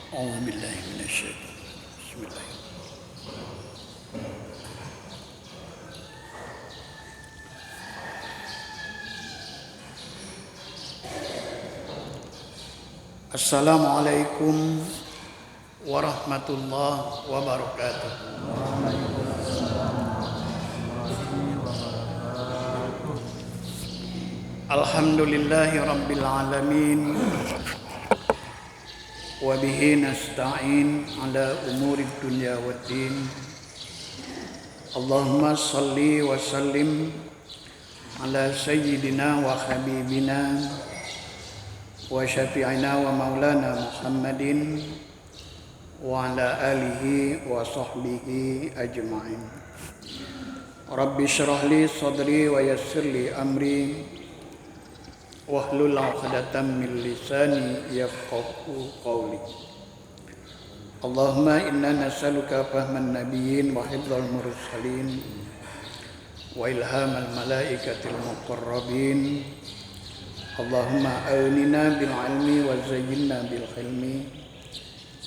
أعوذ بالله من الشيطان بسم الله. Assalamualaikum warahmatullahi wabarakatuh. Alhamdulillahi rabbil alamin. Wa bihi nasta'in ala umuri dunya waddin. Allahumma salli wa sallim ala sayyidina wa habibina wa syafi'ina wa maulana Muhammadin wa ala alihi wa sahbihi ajma'in. Rabbi syrah li sadri wa yassir li amri wahlul 'uqdatam min lisani yafqahu qawli. Allahumma inna nas'aluka fahman nabiyyin wa hifdzal mursalin wa ilhamal malaikatil muqarrabin. Allahumma awnina bil ilmi wa zayyinna bil hilmi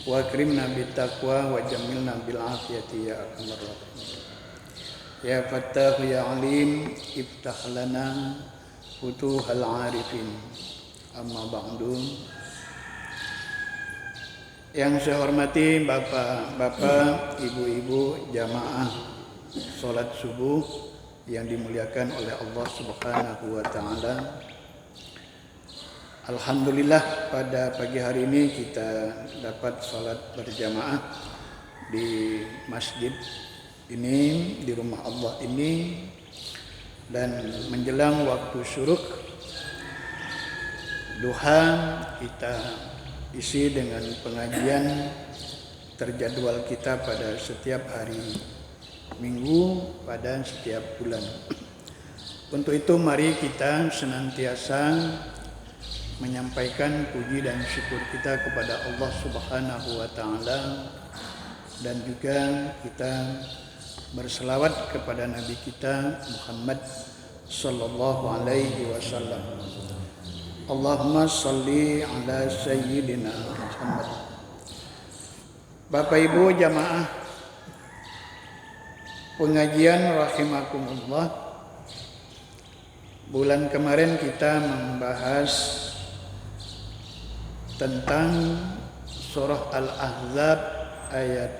wa akrimna bit taqwa wa jamilna bil afiyati ya arhamar rahimin. Ya Fattahu ya Alim iftah lana futuhal arifin. Amma ba'du. Yang saya hormati bapak-bapak, ibu-ibu jamaah salat subuh yang dimuliakan oleh Allah Subhanahu wa taala. Alhamdulillah pada pagi hari ini kita dapat salat berjamaah di masjid ini, di rumah Allah ini, dan menjelang waktu syuruk duha kita isi dengan pengajian terjadwal kita pada setiap hari Minggu pada setiap bulan. Untuk itu mari kita senantiasa menyampaikan puji dan syukur kita kepada Allah Subhanahu wa taala, dan juga kita berselawat kepada Nabi kita Muhammad sallallahu alaihi wasallam. Allahumma salli ala sayyidina Muhammad. Bapak Ibu jamaah pengajian rahimakumullah, bulan kemarin kita membahas tentang surah Al-Ahzab ayat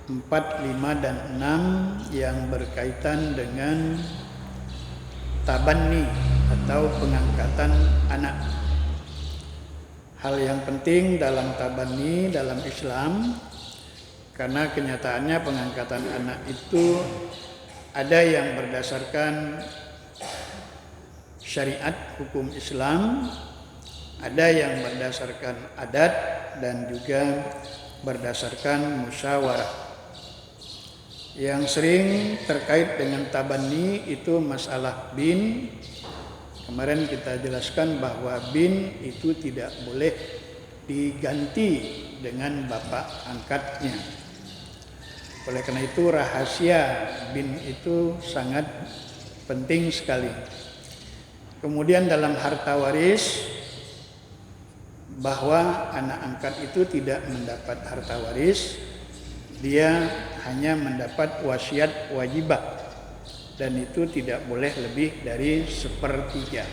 4, 5, dan 6 yang berkaitan dengan tabanni atau pengangkatan anak. Hal yang penting dalam tabanni dalam Islam, karena kenyataannya pengangkatan anak itu ada yang berdasarkan syariat hukum Islam, ada yang berdasarkan adat, dan juga berdasarkan musyawarah. Yang sering terkait dengan tabanni itu masalah bin. Kemarin kita jelaskan bahwa bin itu tidak boleh diganti dengan bapak angkatnya. Oleh karena itu rahasia bin itu sangat penting sekali. Kemudian dalam harta waris, bahwa anak angkat itu tidak mendapat harta waris, dia hanya mendapat wasiat wajibah, dan itu tidak boleh lebih dari 1/3.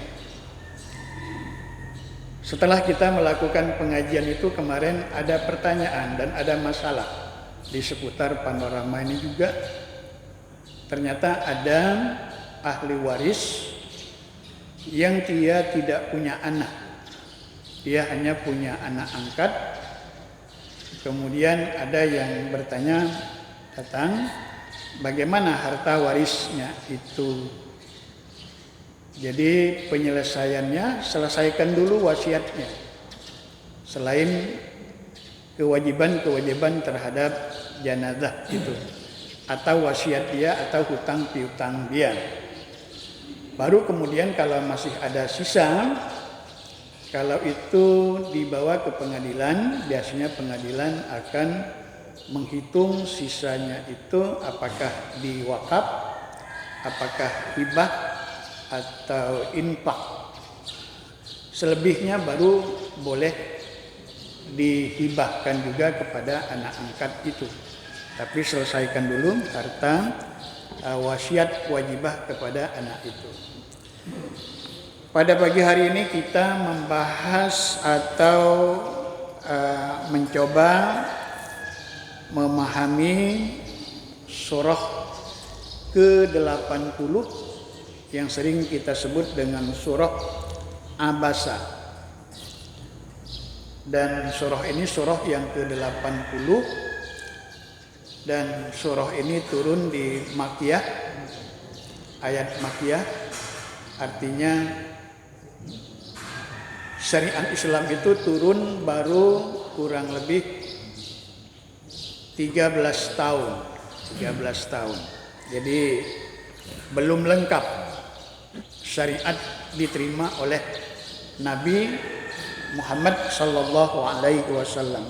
Setelah kita melakukan pengajian itu kemarin ada pertanyaan dan ada masalah di seputar panorama ini juga. Ternyata ada ahli waris yang dia tidak punya anak, dia hanya punya anak angkat. Kemudian ada yang bertanya tentang bagaimana harta warisnya itu. Jadi penyelesaiannya, selesaikan dulu wasiatnya. Selain kewajiban-kewajiban terhadap jenazah itu, atau wasiat dia atau hutang piutang dia. Baru kemudian kalau masih ada sisa, kalau itu dibawa ke pengadilan, biasanya pengadilan akan menghitung sisanya itu apakah diwakaf, apakah hibah, atau infak. Selebihnya baru boleh dihibahkan juga kepada anak angkat itu. Tapi selesaikan dulu harta wasiat wajibah kepada anak itu. Pada pagi hari ini kita membahas atau mencoba memahami surah ke-80 yang sering kita sebut dengan surah Abasa. Dan surah ini surah yang ke-80 dan surah ini turun di Makkiyah, ayat Makkiyah, artinya syariat Islam itu turun baru kurang lebih 13 tahun. Jadi belum lengkap syariat diterima oleh Nabi Muhammad sallallahu alaihi wasallam.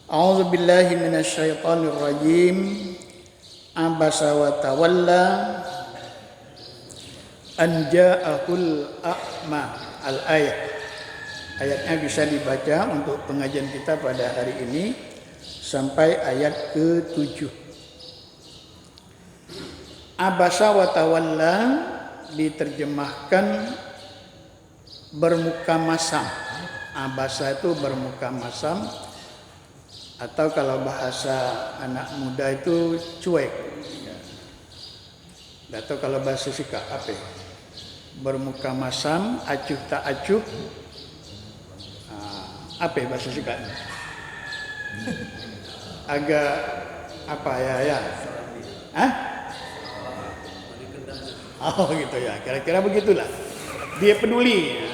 A'udzu billahi minasyaitonir rajim. Abasa wa tawalla an ja'ahul a'ma. Al-ayat. Ayatnya bisa dibaca untuk pengajian kita pada hari ini sampai ayat ke-7. Abasa wa tawalla diterjemahkan bermuka masam. Abasa itu bermuka masam, atau kalau bahasa anak muda itu cuek. Atau kalau bahasa Sika apa? Bermuka masam, acuh tak acuh. Apa bahasa Sika? Agak apa ya? Hah? Oh gitu ya, kira-kira begitulah. Dia peduli,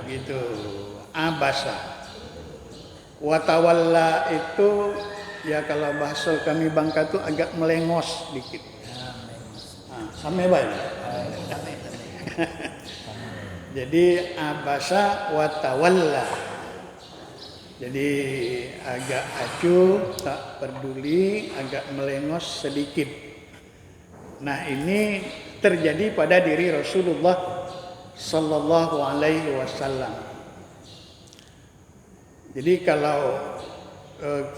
gitu. Abasa. Watawalla itu ya kalau bahasa kami Bangka itu agak melengos dikit. Sama baik. Jadi abasa watawalla. Jadi agak acuh, tak peduli, agak melengos sedikit. Nah, ini terjadi pada diri Rasulullah sallallahu alaihi wasallam. Jadi kalau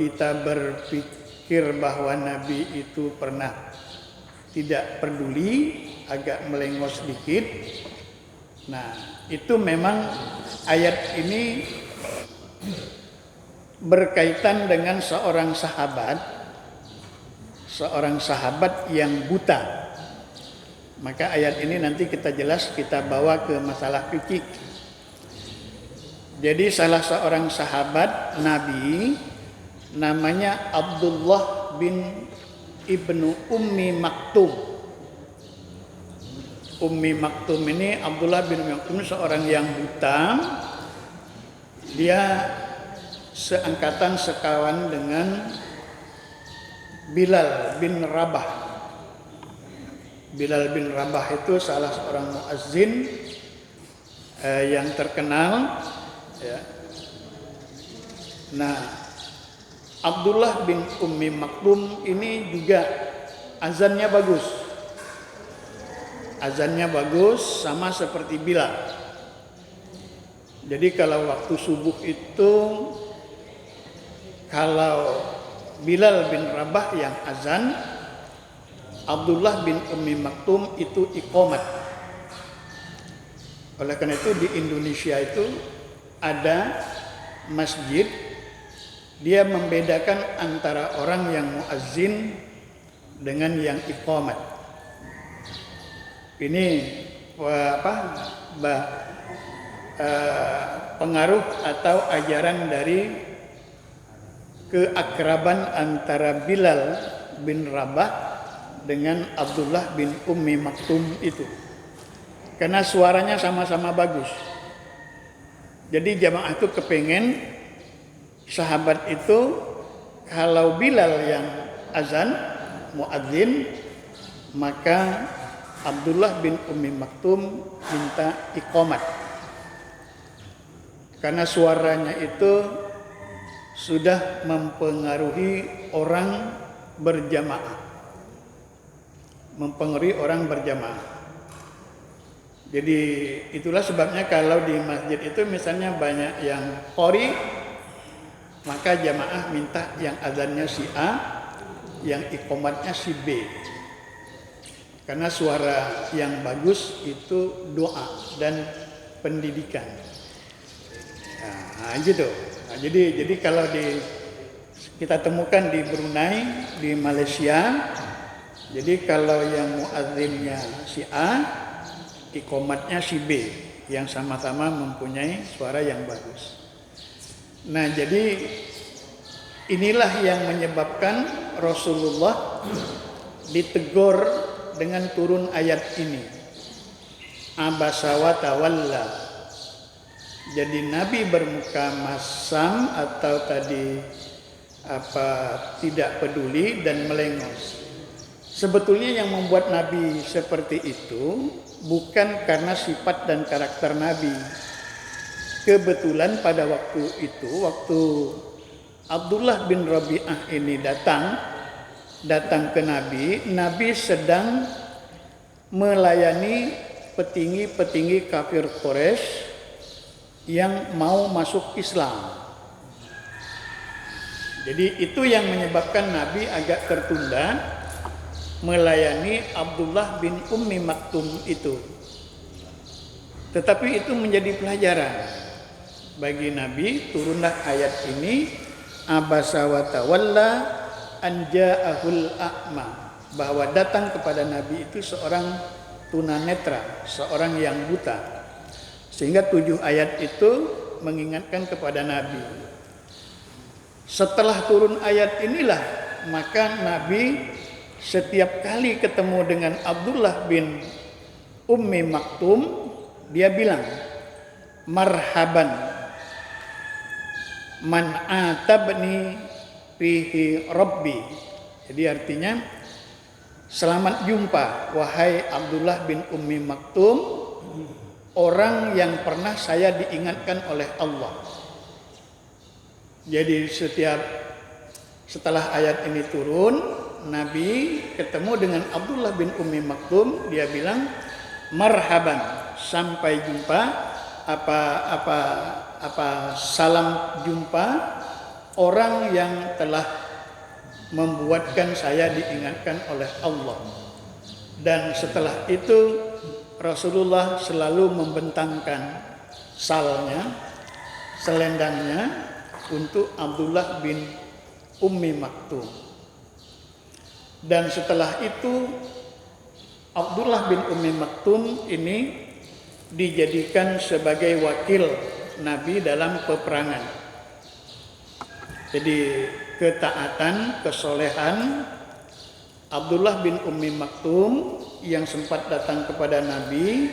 kita berpikir bahwa Nabi itu pernah tidak peduli, agak melengos sedikit. Nah, itu memang ayat ini berkaitan dengan seorang sahabat yang buta. Maka ayat ini nanti kita bawa ke masalah fikih. Jadi salah seorang sahabat Nabi namanya Abdullah bin Ibnu Ummi Maktum. Ummi Maktum ini, Abdullah bin Ummi Maktum seorang yang buta. Dia seangkatan sekawan dengan Bilal bin Rabah. Bilal bin Rabah itu salah seorang muazzin yang terkenal. Ya. Nah, Abdullah bin Ummi Maktum ini juga azannya bagus. Azannya bagus sama seperti Bilal. Jadi kalau waktu subuh itu, kalau Bilal bin Rabah yang azan, Abdullah bin Ummi Maktum itu iqamat. Oleh karena itu di Indonesia itu ada masjid, dia membedakan antara orang yang muazzin dengan yang iqamat. Ini pengaruh atau ajaran dari keakraban antara Bilal bin Rabah dengan Abdullah bin Ummi Maktum itu. Karena suaranya sama-sama bagus. Jadi jamaah itu kepengen sahabat itu kalau Bilal yang azan, muadzin, maka Abdullah bin Ummi Maktum minta iqamat. Karena suaranya itu sudah mempengaruhi orang berjamaah. Jadi itulah sebabnya kalau di masjid itu misalnya banyak yang qori, maka jamaah minta yang azannya si A, yang iqomatnya si B. Karena suara yang bagus itu doa dan pendidikan. Nah, gitu. Nah, jadi kalau kita temukan di Brunei, di Malaysia, jadi kalau yang muadzinnya si A, iqomatnya si B, yang sama-sama mempunyai suara yang bagus. Nah, jadi inilah yang menyebabkan Rasulullah ditegur dengan turun ayat ini. Abasa wa tawalla. Jadi Nabi bermuka masam atau tadi tidak peduli dan melengos. Sebetulnya yang membuat Nabi seperti itu bukan karena sifat dan karakter Nabi. Kebetulan pada waktu itu, waktu Abdullah bin Rabi'ah ini datang ke Nabi, Nabi sedang melayani petinggi-petinggi kafir Quraisy yang mau masuk Islam. Jadi itu yang menyebabkan Nabi agak tertunda melayani Abdullah bin Ummi Maktum itu. Tetapi itu menjadi pelajaran bagi Nabi. Turunlah ayat ini, abasa wa tawalla an ja'ahul a'ma, bahwa datang kepada Nabi itu seorang tunanetra, seorang yang buta. Sehingga 7 ayat itu mengingatkan kepada Nabi. Setelah turun ayat inilah maka Nabi setiap kali ketemu dengan Abdullah bin Ummi Maktum, dia bilang marhaban man atabni fihi rabbi. Jadi artinya selamat jumpa wahai Abdullah bin Ummi Maktum, orang yang pernah saya diingatkan oleh Allah. Jadi setelah ayat ini turun, Nabi ketemu dengan Abdullah bin Ummi Maktum, dia bilang marhaban, sampai jumpa, salam jumpa orang yang telah membuatkan saya diingatkan oleh Allah. Dan setelah itu Rasulullah selalu membentangkan salnya, selendangnya untuk Abdullah bin Ummi Maktum. Dan setelah itu Abdullah bin Ummi Maktum ini dijadikan sebagai wakil Nabi dalam peperangan. Jadi ketaatan, kesolehan Abdullah bin Ummi Maktum yang sempat datang kepada Nabi,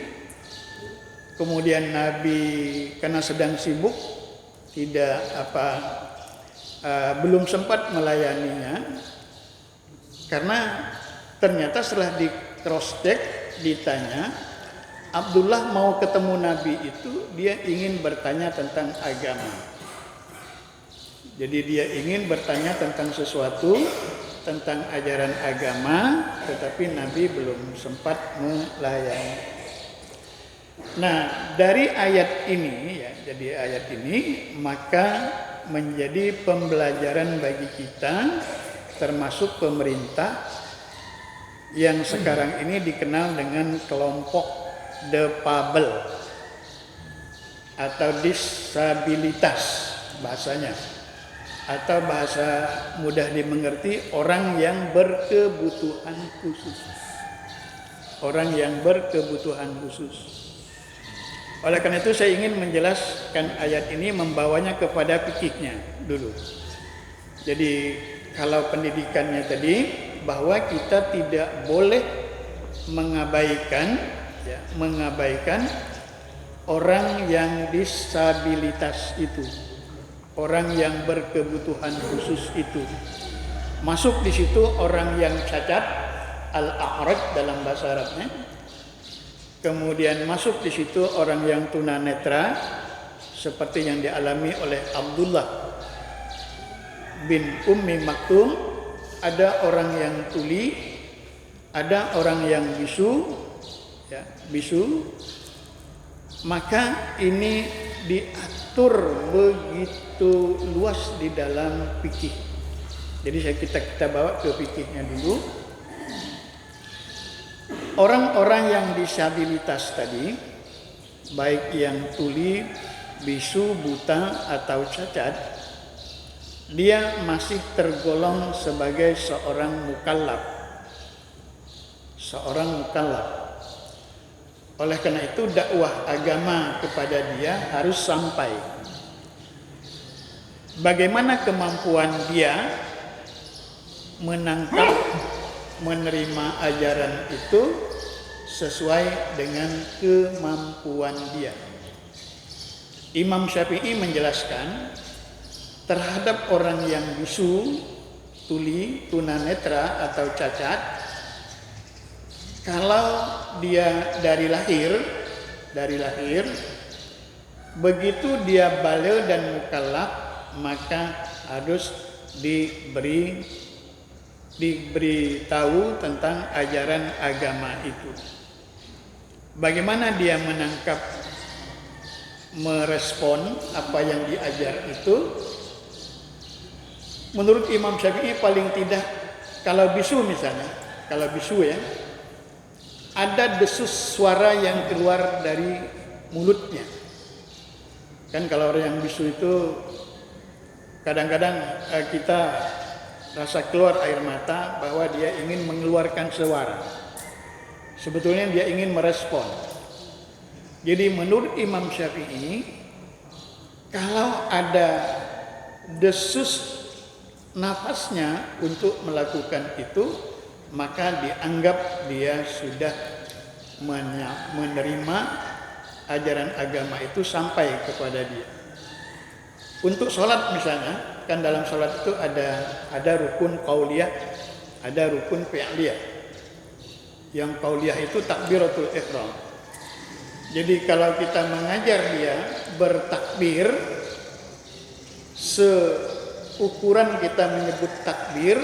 kemudian Nabi karena sedang sibuk belum sempat melayaninya, karena ternyata setelah di cross check ditanya, Abdullah mau ketemu Nabi itu dia ingin bertanya tentang agama. Jadi dia ingin bertanya tentang sesuatu, tentang ajaran agama, tetapi Nabi belum sempat melayani. Nah, dari ayat ini ya, jadi ayat ini maka menjadi pembelajaran bagi kita, termasuk pemerintah yang sekarang ini dikenal dengan kelompok defable atau disabilitas bahasanya, atau bahasa mudah dimengerti orang yang berkebutuhan khusus. Orang yang berkebutuhan khusus. Oleh karena itu saya ingin menjelaskan ayat ini, membawanya kepada fikihnya dulu. Jadi kalau pendidikannya tadi, bahwa kita tidak boleh mengabaikan orang yang disabilitas itu, orang yang berkebutuhan khusus itu. Masuk di situ orang yang cacat, al-a'raj dalam bahasa Arabnya. Kemudian masuk di situ orang yang tunanetra, seperti yang dialami oleh Abdullah bin Ummi Maktum. Ada orang yang tuli, ada orang yang bisu, ya, bisu. Maka ini diatur mengatur begitu luas di dalam fikih. Jadi kita bawa ke fikihnya dulu. Orang-orang yang disabilitas tadi, baik yang tuli, bisu, buta atau cacat, dia masih tergolong sebagai seorang mukallaf. Seorang mukallaf. Oleh karena itu dakwah agama kepada dia harus sampai. Bagaimana kemampuan dia menangkap, menerima ajaran itu sesuai dengan kemampuan dia. Imam Syafi'i menjelaskan terhadap orang yang bisu, tuli, tunanetra atau cacat, kalau dia dari lahir, begitu dia baligh dan mukallaf, maka harus diberitahu tentang ajaran agama itu. Bagaimana dia menangkap, merespon apa yang diajar itu? Menurut Imam Syafi'i paling tidak, kalau bisu misalnya, ada desus suara yang keluar dari mulutnya. Kan kalau orang yang bisu itu kadang-kadang kita rasa keluar air mata bahwa dia ingin mengeluarkan suara. Sebetulnya dia ingin merespon. Jadi menurut Imam Syafi'i, kalau ada desus nafasnya untuk melakukan itu, maka dianggap dia sudah menerima ajaran agama itu sampai kepada dia. Untuk sholat misalnya, kan dalam sholat itu ada rukun qauliyah, ada rukun fi'liyah. Yang qauliyah itu takbiratul ihram. Jadi kalau kita mengajar dia bertakbir, seukuran kita menyebut takbir,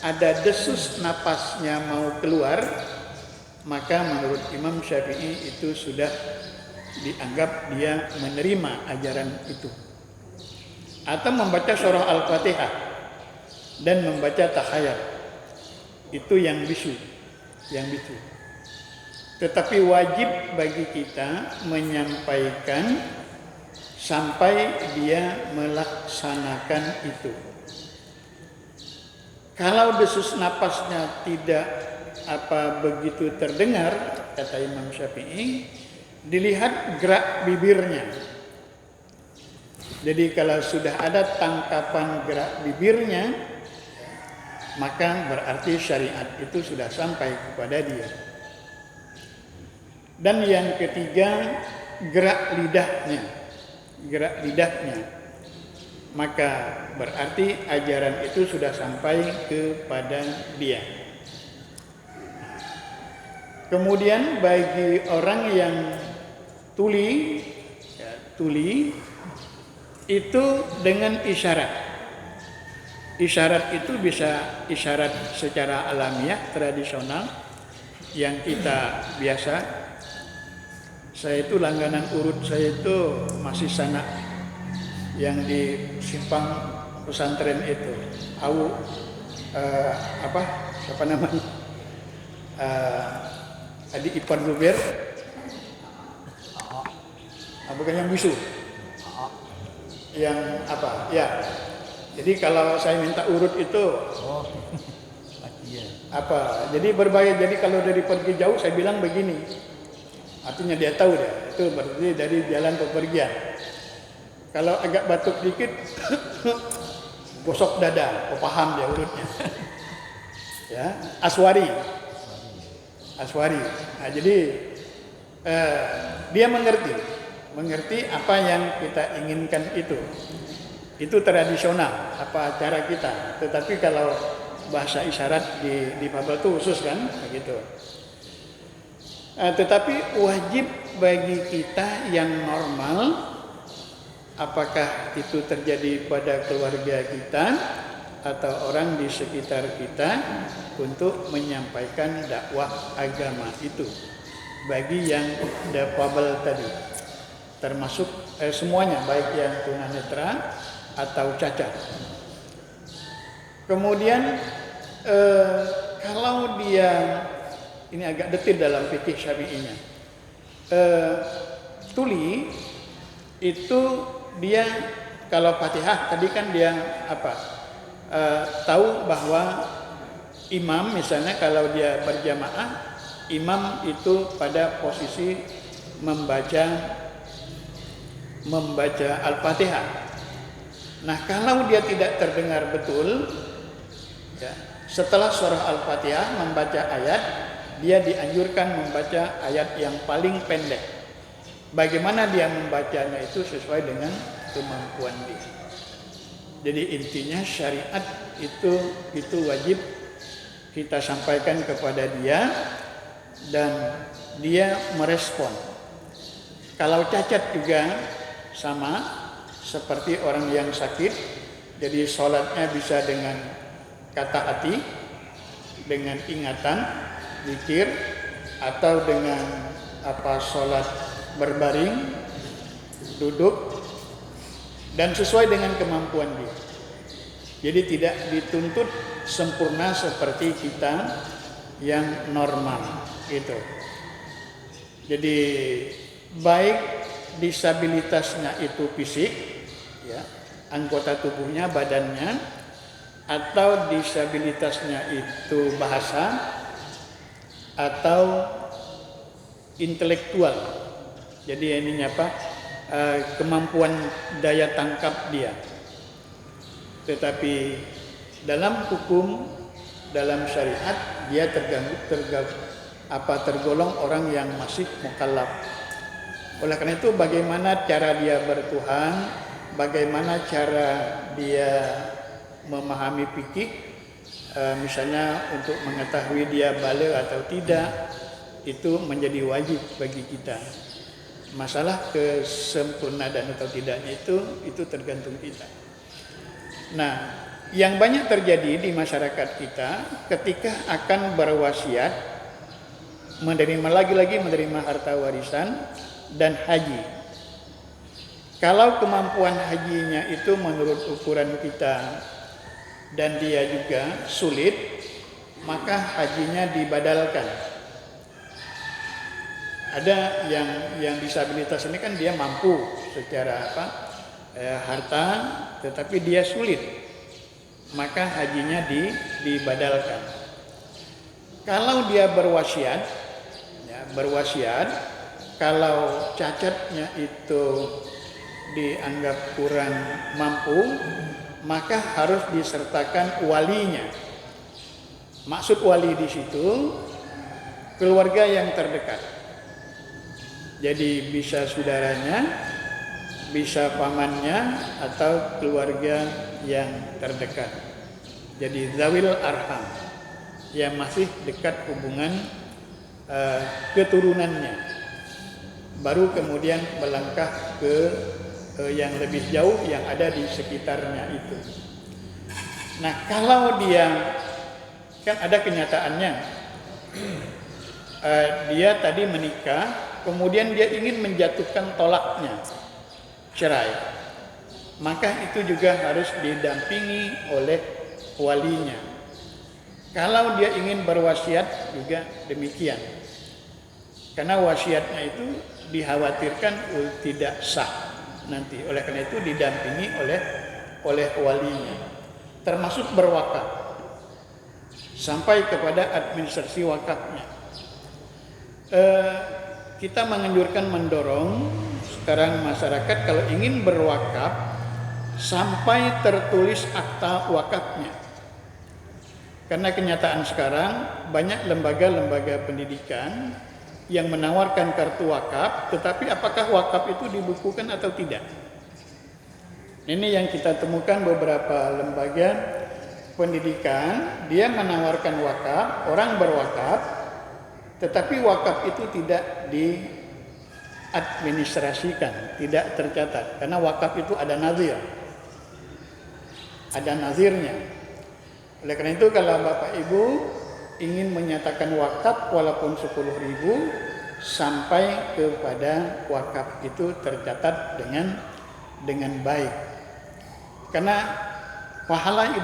ada desus napasnya mau keluar, maka menurut Imam Syafi'i itu sudah dianggap dia menerima ajaran itu. Atau membaca surah Al-Fatihah dan membaca tahayat, itu yang bisu. Tetapi wajib bagi kita menyampaikan sampai dia melaksanakan itu. Kalau desus napasnya tidak begitu terdengar, kata Imam Syafi'i, dilihat gerak bibirnya. Jadi kalau sudah ada tangkapan gerak bibirnya, maka berarti syariat itu sudah sampai kepada dia. Dan yang ketiga, gerak lidahnya. Maka berarti ajaran itu sudah sampai kepada dia. Kemudian bagi orang yang tuli itu dengan isyarat. Isyarat itu bisa isyarat secara alamiah, tradisional, yang kita biasa. Saya itu langganan urut saya itu masih sanak yang di simpang pesantren itu. Siapa namanya? Adik ipar Zubair. Bukan yang bisu. Yang apa? Ya. Jadi kalau saya minta urut itu jadi berbagai. Jadi kalau dari pergi jauh saya bilang begini, artinya dia tahu deh, itu berarti dari jalan pepergian. Kalau agak batuk dikit gosok dada, paham dia urutnya. Ya, aswari. Nah, jadi dia mengerti apa yang kita inginkan itu. Itu tradisional, apa cara kita. Tetapi kalau bahasa isyarat di Babel itu khusus kan, begitu. Tetapi wajib bagi kita yang normal, apakah itu terjadi pada keluarga kita atau orang di sekitar kita, untuk menyampaikan dakwah agama itu bagi yang difabel tadi. termasuk semuanya, baik yang tunanetra atau cacat. Kemudian kalau dia, ini agak detil dalam fikih syar'inya, tuli itu dia kalau Fatihah tadi kan dia tahu bahwa imam misalnya kalau dia berjamaah, imam itu pada posisi membaca Al-Fatihah. Nah, kalau dia tidak terdengar betul, ya, setelah surah Al-Fatihah membaca ayat, dia dianjurkan membaca ayat yang paling pendek. Bagaimana dia membacanya itu sesuai dengan kemampuan dia. Jadi intinya syariat itu wajib kita sampaikan kepada dia dan dia merespon. Kalau cacat juga sama seperti orang yang sakit, jadi sholatnya bisa dengan kata hati, dengan ingatan, zikir, atau dengan sholat berbaring, duduk, dan sesuai dengan kemampuan dia. Jadi tidak dituntut sempurna seperti kita yang normal gitu. Jadi baik disabilitasnya itu fisik, ya, anggota tubuhnya, badannya, atau disabilitasnya itu bahasa atau intelektual. Jadi ininya kemampuan daya tangkap dia. Tetapi dalam hukum, dalam syariat dia tergolong orang yang masih mukallaf. Oleh karena itu bagaimana cara dia bertuhan, bagaimana cara dia memahami fikih, misalnya untuk mengetahui dia baligh atau tidak, itu menjadi wajib bagi kita. Masalah kesempurnaan atau tidaknya itu tergantung kita. Nah, yang banyak terjadi di masyarakat kita ketika akan berwasiat, menerima harta warisan dan haji. Kalau kemampuan hajinya itu menurut ukuran kita dan dia juga sulit, maka hajinya dibadalkan. Ada yang disabilitas ini kan dia mampu secara harta, tetapi dia sulit, maka hajinya dibadalkan. Kalau dia berwasiat, kalau cacatnya itu dianggap kurang mampu, maka harus disertakan walinya. Maksud wali di situ keluarga yang terdekat. Jadi bisa saudaranya, bisa pamannya, atau keluarga yang terdekat. Jadi zawil arham, yang masih dekat hubungan keturunannya. Baru kemudian melangkah ke yang lebih jauh yang ada di sekitarnya itu. Nah, kalau dia kan ada kenyataannya, dia tadi menikah, kemudian dia ingin menjatuhkan tolaknya, cerai, maka itu juga harus didampingi oleh walinya. Kalau dia ingin berwasiat juga demikian, karena wasiatnya itu dikhawatirkan tidak sah nanti. Oleh karena itu didampingi oleh walinya, termasuk berwakaf sampai kepada administrasi wakafnya. Kita mendorong sekarang masyarakat kalau ingin berwakaf sampai tertulis akta wakafnya. Karena kenyataan sekarang banyak lembaga-lembaga pendidikan yang menawarkan kartu wakaf, tetapi apakah wakaf itu dibukukan atau tidak? Ini yang kita temukan beberapa lembaga pendidikan, dia menawarkan wakaf, orang berwakaf, tetapi wakaf itu tidak diadministrasikan, tidak tercatat. Karena wakaf itu ada nazir, ada nazirnya. Oleh karena itu kalau Bapak Ibu ingin menyatakan wakaf walaupun 10.000, sampai kepada wakaf itu tercatat dengan baik. Karena pahala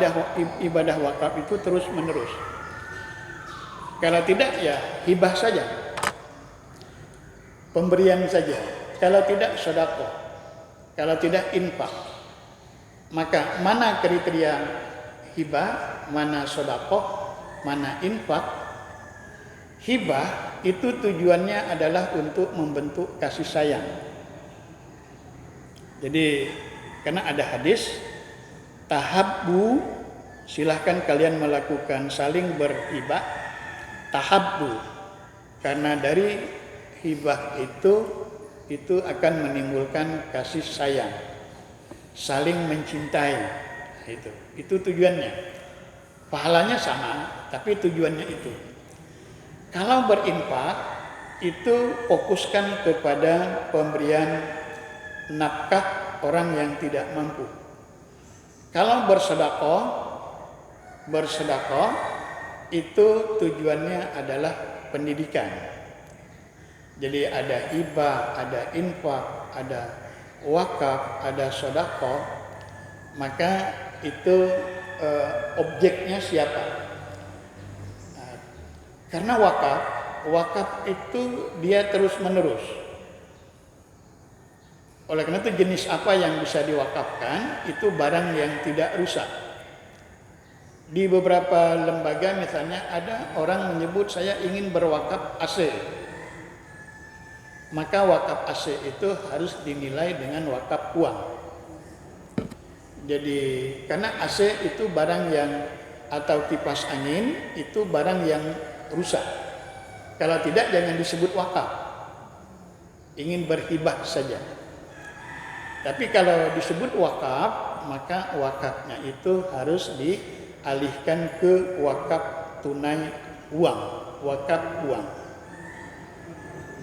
ibadah wakaf itu terus menerus. Kalau tidak ya hibah saja, pemberian saja. Kalau tidak sedekah, kalau tidak infak. Maka mana kriteria hibah, mana sedekah, mana infak? Hibah itu tujuannya adalah untuk membentuk kasih sayang. Jadi karena ada hadis tahabbu, silahkan kalian melakukan saling berhibah, tahabbu, karena dari hibah itu akan menimbulkan kasih sayang, saling mencintai. Itu tujuannya. Pahalanya sama, tapi tujuannya itu. Kalau berinfak itu fokuskan kepada pemberian nafkah orang yang tidak mampu. Kalau bersedekah itu tujuannya adalah pendidikan. Jadi ada hibah, ada infak, ada wakaf, ada sedekah. Maka itu objeknya siapa? Karena wakaf itu dia terus menerus. Oleh karena itu jenis apa yang bisa diwakafkan itu barang yang tidak rusak. Di beberapa lembaga misalnya ada orang menyebut saya ingin berwakaf AC. Maka wakaf AC itu harus dinilai dengan wakaf uang. Jadi karena AC itu barang yang atau kipas angin itu barang yang rusak. Kalau tidak jangan disebut wakaf. Ingin berhibah saja. Tapi kalau disebut wakaf, maka wakafnya itu harus dialihkan ke wakaf tunai uang, wakaf uang.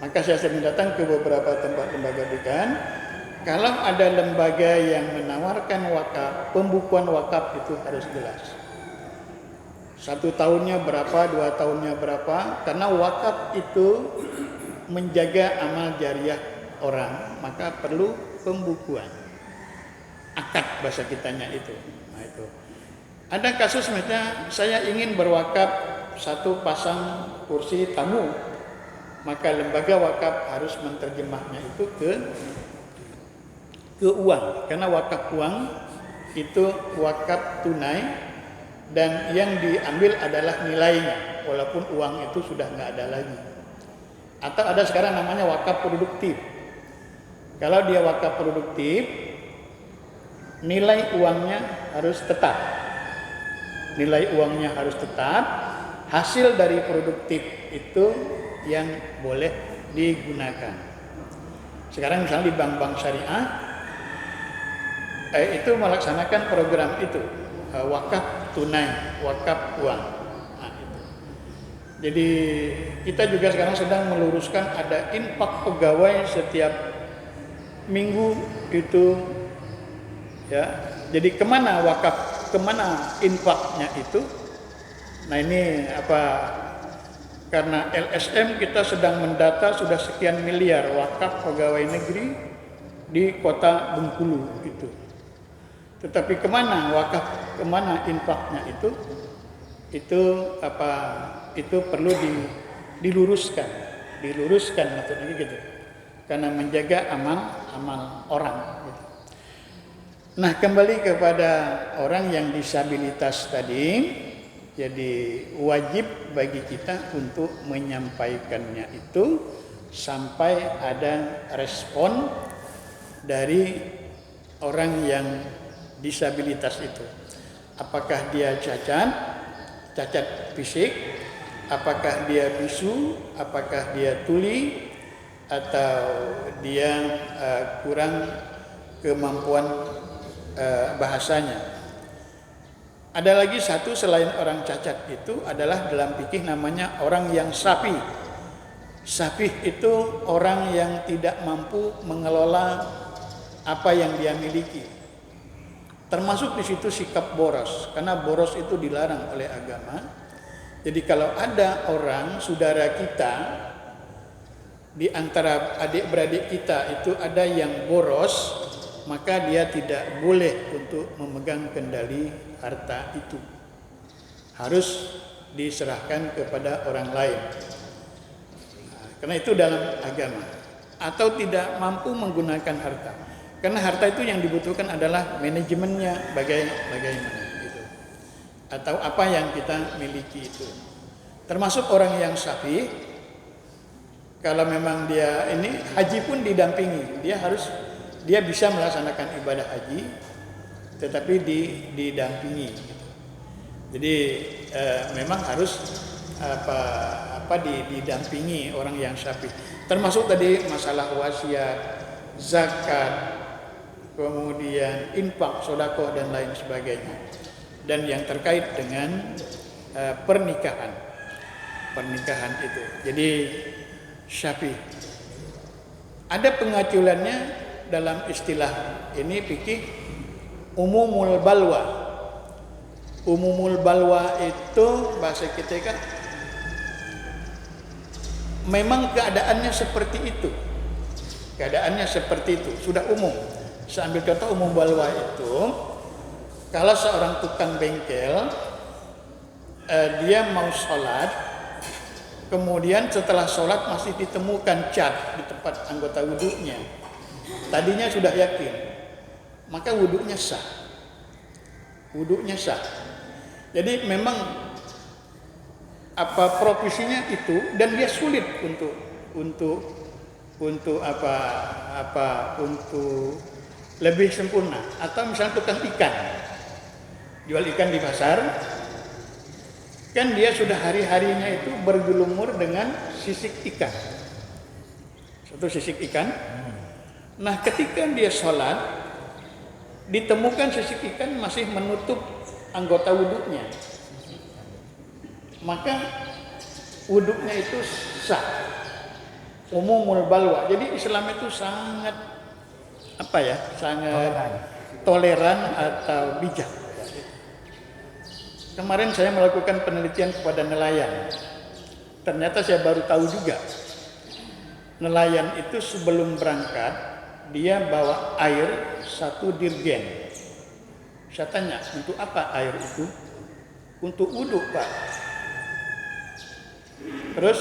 Maka saya sering datang ke beberapa tempat lembaga pendidikan. Kalau ada lembaga yang menawarkan wakaf, pembukuan wakaf itu harus jelas. 1 tahunnya berapa, 2 tahunnya berapa. Karena wakaf itu menjaga amal jariah orang, maka perlu pembukuan. Akad bahasa kitanya itu. Nah, itu. Ada kasus misalnya saya ingin berwakaf 1 pasang kursi tamu. Maka lembaga wakaf harus menerjemahnya itu ke uang. Karena wakaf uang itu wakaf tunai dan yang diambil adalah nilainya, walaupun uang itu sudah nggak ada lagi. Atau ada sekarang namanya wakaf produktif. Kalau dia wakaf produktif, nilai uangnya harus tetap. Nilai uangnya harus tetap. Hasil dari produktif itu yang boleh digunakan. Sekarang misalnya di bank-bank syariah itu melaksanakan program itu, wakaf tunai, wakaf uang. Nah, itu. Jadi kita juga sekarang sedang meluruskan ada infak pegawai setiap minggu itu, ya. Jadi kemana wakaf, kemana infaknya itu? Nah ini apa? Karena LSM kita sedang mendata sudah sekian miliar wakaf pegawai negeri di kota Bengkulu itu. Tetapi kemana wakaf, kemana infaknya itu apa? Itu perlu diluruskan maksudnya gitu. Karena menjaga amal orang. Gitu. Nah kembali kepada orang yang disabilitas tadi. Jadi wajib bagi kita untuk menyampaikannya itu sampai ada respon dari orang yang disabilitas itu. Apakah dia cacat fisik, apakah dia bisu, apakah dia tuli, atau dia kurang kemampuan bahasanya. Ada lagi satu selain orang cacat itu adalah dalam fikih namanya orang yang sapi. Sapi itu orang yang tidak mampu mengelola apa yang dia miliki. Termasuk di situ sikap boros, karena boros itu dilarang oleh agama. Jadi kalau ada orang saudara kita di antara adik-beradik kita itu ada yang boros, maka dia tidak boleh untuk memegang kendali harta itu. Harus diserahkan kepada orang lain. Karena itu dalam agama. Atau tidak mampu menggunakan harta. Karena harta itu yang dibutuhkan adalah manajemennya, bagaimana gitu. Atau apa yang kita miliki itu. Termasuk orang yang syafi, kalau memang dia ini haji pun didampingi, dia bisa melaksanakan ibadah haji, tetapi didampingi. Gitu. Jadi memang harus didampingi orang yang syafi. Termasuk tadi masalah wasiat, zakat, kemudian infak, sedekah dan lain sebagainya. Dan yang terkait dengan pernikahan itu. Jadi syafi. Ada pengaculannya dalam istilah ini fikih umumul balwa. Umumul balwa itu bahasa kita kan memang keadaannya seperti itu. Keadaannya seperti itu, sudah umum. Saya ambil contoh umum balwa itu, kalau seorang tukang bengkel dia mau sholat, kemudian setelah sholat masih ditemukan cat di tempat anggota wudhunya. Tadinya sudah yakin, maka wudhunya sah. Wudhunya sah. Jadi memang profesinya itu, dan dia sulit untuk lebih sempurna. Atau misalnya tukang ikan, jual ikan di pasar, kan dia sudah hari-harinya itu bergelumur dengan sisik ikan, satu sisik ikan. Nah, ketika dia sholat, ditemukan sisik ikan masih menutup anggota wudhunya, maka wudhunya itu sah. Umumul balwa. Jadi Islam itu sangat toleran atau bijak. Kemarin saya melakukan penelitian kepada nelayan. Ternyata saya baru tahu juga, nelayan itu sebelum berangkat dia bawa air 1 dirgen. Saya tanya, untuk apa air itu? Untuk wudhu, Pak. Terus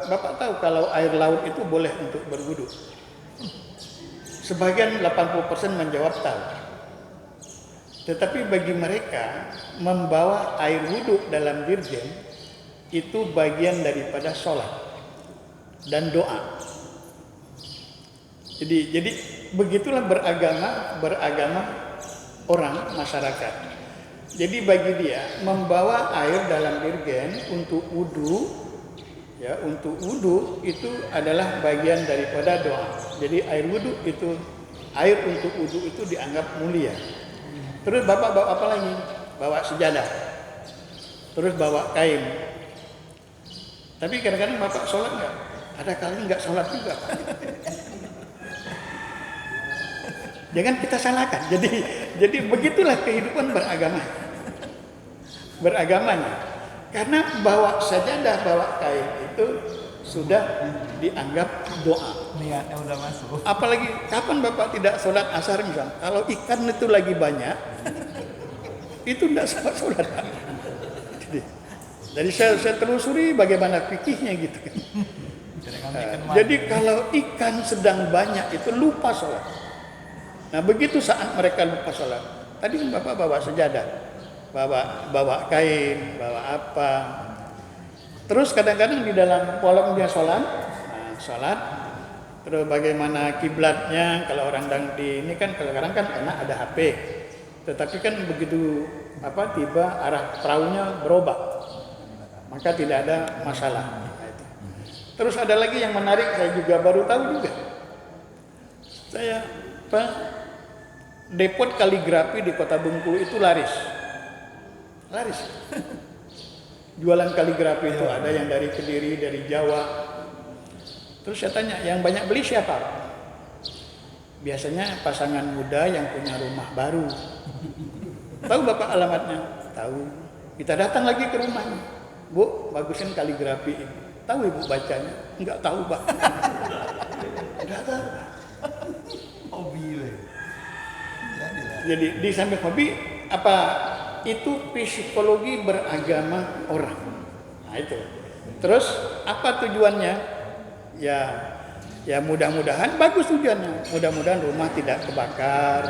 Bapak tahu kalau air laut itu boleh untuk berwudhu? Sebagian 80% menjawab tahu. Tetapi bagi mereka, membawa air wudhu dalam dirgen itu bagian daripada sholat dan doa. Jadi begitulah beragama orang masyarakat. Jadi bagi dia membawa air dalam dirgen untuk wudhu, ya, untuk wudhu itu adalah bagian daripada doa. Jadi air untuk wudhu itu dianggap mulia. Terus Bapak bawa apa lagi? Bawa sejadah. Terus bawa kain. Tapi kadang-kadang Bapak sholat nggak? Ada kali nggak sholat juga, Pak. Jangan kita salahkan. Jadi begitulah kehidupan beragamanya. Karena bawa sajadah, bawa kain itu sudah dianggap doa. Niatnya udah masuk. Apalagi kapan Bapak tidak sholat asar misalnya? Kalau ikan itu lagi banyak, itu tidak sholat. Jadi saya telusuri bagaimana fikihnya gitu. Jadi kalau ikan sedang banyak itu lupa sholat. Nah begitu saat mereka lupa sholat, tadi Bapak bawa sejadah, bawa kain, bawa apa. Terus kadang-kadang di dalam kolom dia sholat, terus bagaimana kiblatnya, kalau orang ini kan kadang-kadang kan enak ada HP, tetapi kan begitu tiba arah perahunya berubah, maka tidak ada masalah. Terus ada lagi yang menarik, saya juga baru tahu juga. Depot kaligrafi di Kota Bengkulu itu laris. Jualan kaligrafi itu ada yang dari Kediri, dari Jawa. Terus saya tanya, yang banyak beli siapa? Biasanya pasangan muda yang punya rumah baru. Tahu Bapak alamatnya? Tahu. Kita datang lagi ke rumahnya. Bu, bagusin kaligrafi ini. Tahu ibu bacanya? Enggak tahu, Pak. Enggak tahu. Hobi. Jadi di samping hobi apa itu psikologi beragama orang. Nah itu. Terus apa tujuannya? Ya mudah-mudahan bagus tujuannya. Mudah-mudahan rumah tidak kebakar,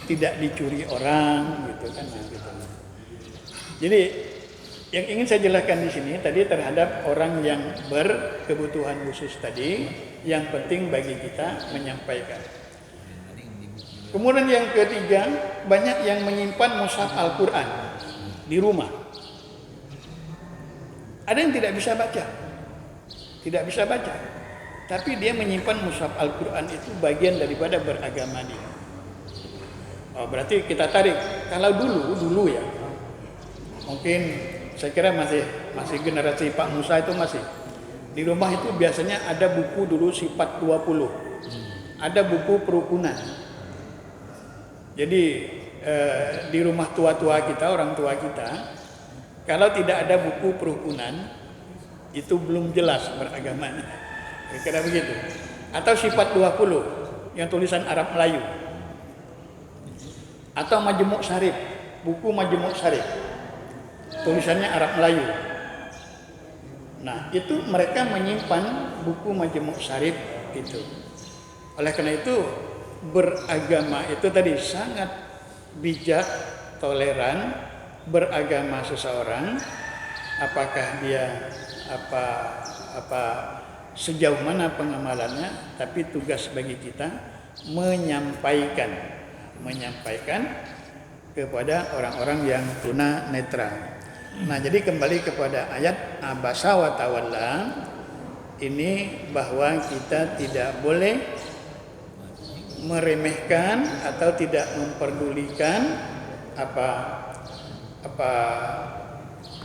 tidak dicuri orang, gitu kan. Nah, gitu. Jadi yang ingin saya jelaskan di sini tadi terhadap orang yang berkebutuhan khusus tadi, yang penting bagi kita menyampaikan. Kemudian yang ketiga, banyak yang menyimpan mushaf Al-Quran di rumah. Ada yang tidak bisa baca, tapi dia menyimpan mushaf Al-Quran itu bagian daripada beragama dia. Oh, berarti kita tarik. Kalau dulu ya, mungkin saya kira masih generasi Pak Musa itu masih di rumah itu biasanya ada buku dulu sifat 20, ada buku perukunan. Jadi di rumah tua-tua kita, orang tua kita, kalau tidak ada buku perukunan, itu belum jelas beragamanya. Kira-kira begitu. Atau sifat 20 yang tulisan Arab Melayu. Atau Majmu' Syarif, buku Majmu' Syarif. Tulisannya Arab Melayu. Nah, itu mereka menyimpan buku Majmu' Syarif itu. Oleh karena itu beragama itu tadi sangat bijak, toleran, beragama seseorang, apakah dia sejauh mana pengamalannya, tapi tugas bagi kita menyampaikan kepada orang-orang yang tuna netra. Nah, jadi kembali kepada ayat abasa wa tawalla ini, bahwa kita tidak boleh meremehkan atau tidak memperdulikan apa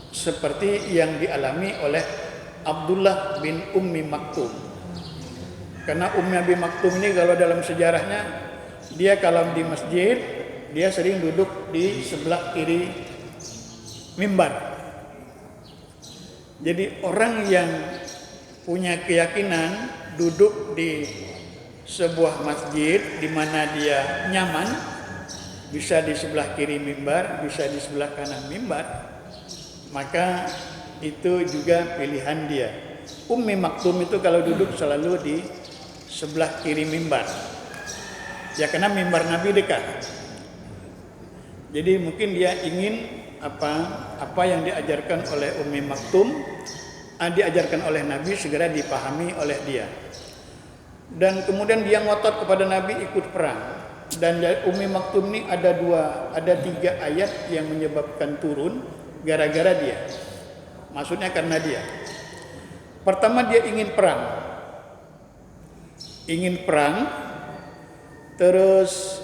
seperti yang dialami oleh Abdullah bin Ummi Maktum. Karena Ummi bin Maktum ini kalau dalam sejarahnya, dia kalau di masjid dia sering duduk di sebelah kiri mimbar. Jadi orang yang punya keyakinan duduk di sebuah masjid di mana dia nyaman, bisa di sebelah kiri mimbar, bisa di sebelah kanan mimbar, maka itu juga pilihan dia. Ummi Maktum itu kalau duduk selalu di sebelah kiri mimbar. Ya karena mimbar Nabi dekat. Jadi mungkin dia ingin apa yang diajarkan oleh Ummi Maktum, diajarkan oleh Nabi segera dipahami oleh dia. Dan kemudian dia ngotot kepada Nabi ikut perang. Dan Ummi Maktum ini ada 3 ayat yang menyebabkan turun gara-gara dia. Maksudnya karena dia. Pertama dia ingin perang. Terus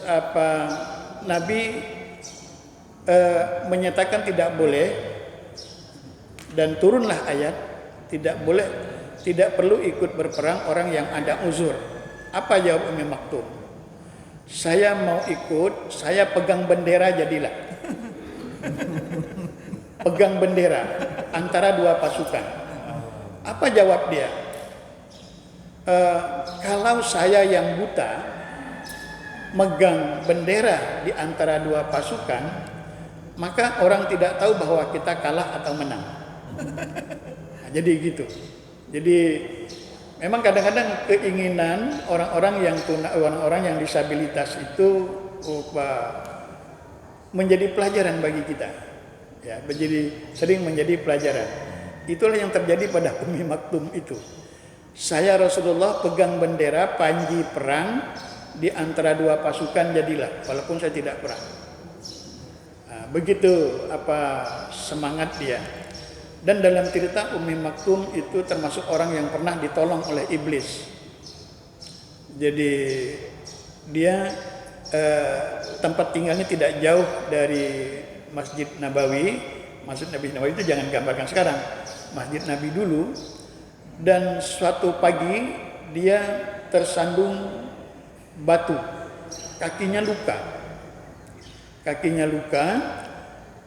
Nabi menyatakan tidak boleh, dan turunlah ayat tidak perlu ikut berperang orang yang ada uzur. Apa jawab Ummi Maktum? Saya mau ikut, saya pegang bendera jadilah. Pegang bendera antara 2 pasukan. Apa jawab dia? Kalau saya yang buta megang bendera di antara 2 pasukan, maka orang tidak tahu bahwa kita kalah atau menang. Nah, jadi gitu. Jadi memang kadang-kadang keinginan orang-orang yang disabilitas itu menjadi pelajaran bagi kita. Ya, sering menjadi pelajaran. Itulah yang terjadi pada Ummi Maktum itu. Saya Rasulullah pegang bendera panji perang di antara 2 pasukan jadilah, walaupun saya tidak perang. Nah, begitu semangat dia. Dan dalam cerita Ummi Maktum itu termasuk orang yang pernah ditolong oleh iblis. Jadi dia tempat tinggalnya tidak jauh dari Masjid Nabawi. Masjid Nabawi itu jangan gambarkan sekarang, Masjid Nabi dulu. Dan suatu pagi dia tersandung batu, kakinya luka,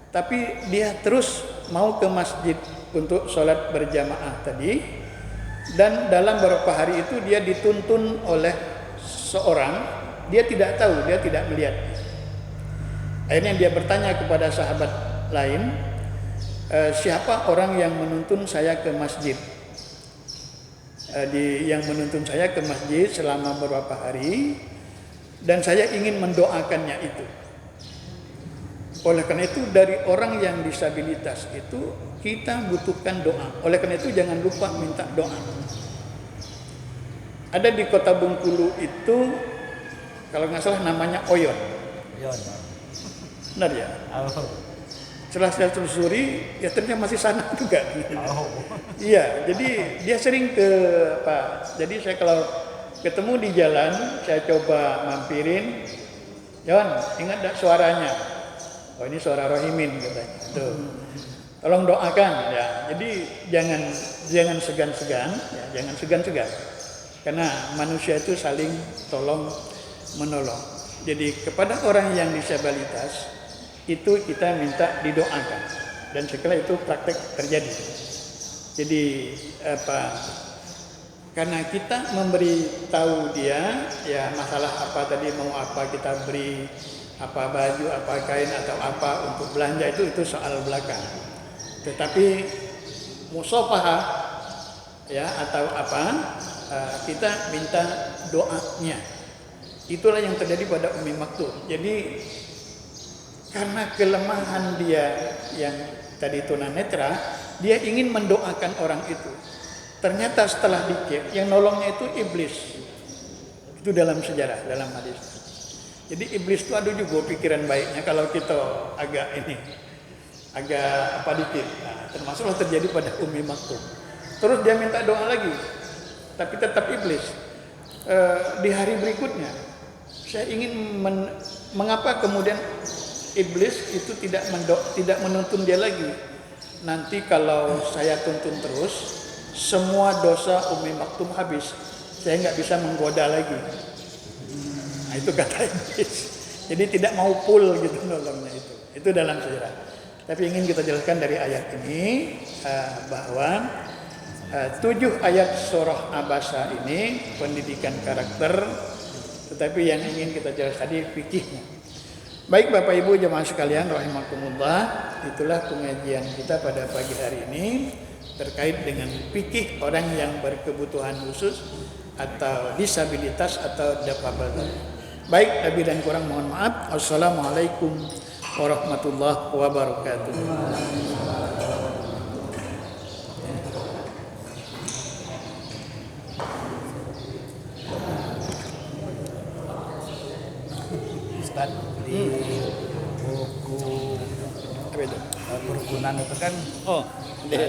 tapi dia terus mau ke masjid untuk sholat berjamaah tadi, dan dalam beberapa hari itu dia dituntun oleh seorang, dia tidak tahu, dia tidak melihat. Akhirnya dia bertanya kepada sahabat lain, siapa orang yang menuntun saya ke masjid? Yang menuntun saya ke masjid selama beberapa hari, dan saya ingin mendoakannya itu. Oleh karena itu dari orang yang disabilitas itu kita butuhkan doa. Oleh karena itu jangan lupa minta doa. Ada di kota Bengkulu itu, kalau nggak salah namanya Oyon. Benar ya? Setelah saya telusuri, ya ternyata masih sana juga. Iya, jadi dia sering ke Pak. Jadi saya kalau ketemu di jalan, saya coba mampirin. Jon, ingat tak suaranya? Oh ini suara Rohimin katanya. Tuh. Tolong doakan ya. Jadi jangan segan-segan, ya, jangan segan-segan. Karena manusia itu saling tolong menolong. Jadi kepada orang yang disabilitas itu kita minta didoakan, dan setelah itu praktek terjadi. Jadi karena kita memberi tahu dia ya masalah apa tadi, mau apa kita beri, apa baju, apa kain atau apa untuk belanja, itu soal belakang. Tetapi musafahah ya atau apa, kita minta doanya. Itulah yang terjadi pada Umi Maktum. Jadi karena kelemahan dia yang tadi tunanetra, dia ingin mendoakan orang itu. Ternyata setelah dicek, yang nolongnya itu iblis. Itu dalam sejarah, dalam hadis. Jadi iblis itu ada juga pikiran baiknya kalau kita agak dikit. Nah, termasuklah terjadi pada Umi Maktum. Terus dia minta doa lagi, tapi tetap iblis. Di hari berikutnya, saya ingin mengapa kemudian iblis itu tidak menuntun dia lagi. Nanti kalau saya tuntun terus, semua dosa Umi Maktum habis. Saya nggak bisa menggoda lagi. Nah itu kata iblis. Jadi tidak mau full gitu nolongnya itu. Itu dalam sejarah. Tapi ingin kita jelaskan dari ayat ini bahwa 7 ayat surah Abasa ini pendidikan karakter, tetapi yang ingin kita jelas tadi fikihnya. Baik Bapak Ibu jemaah sekalian rahimakumullah, itulah pengajian kita pada pagi hari ini terkait dengan fikih orang yang berkebutuhan khusus atau disabilitas atau difabel. Baik, lebih dan kurang mohon maaf. Wassalamualaikum warahmatullahi wabarakatuh. Ustaz, di buku kerukunan itu kan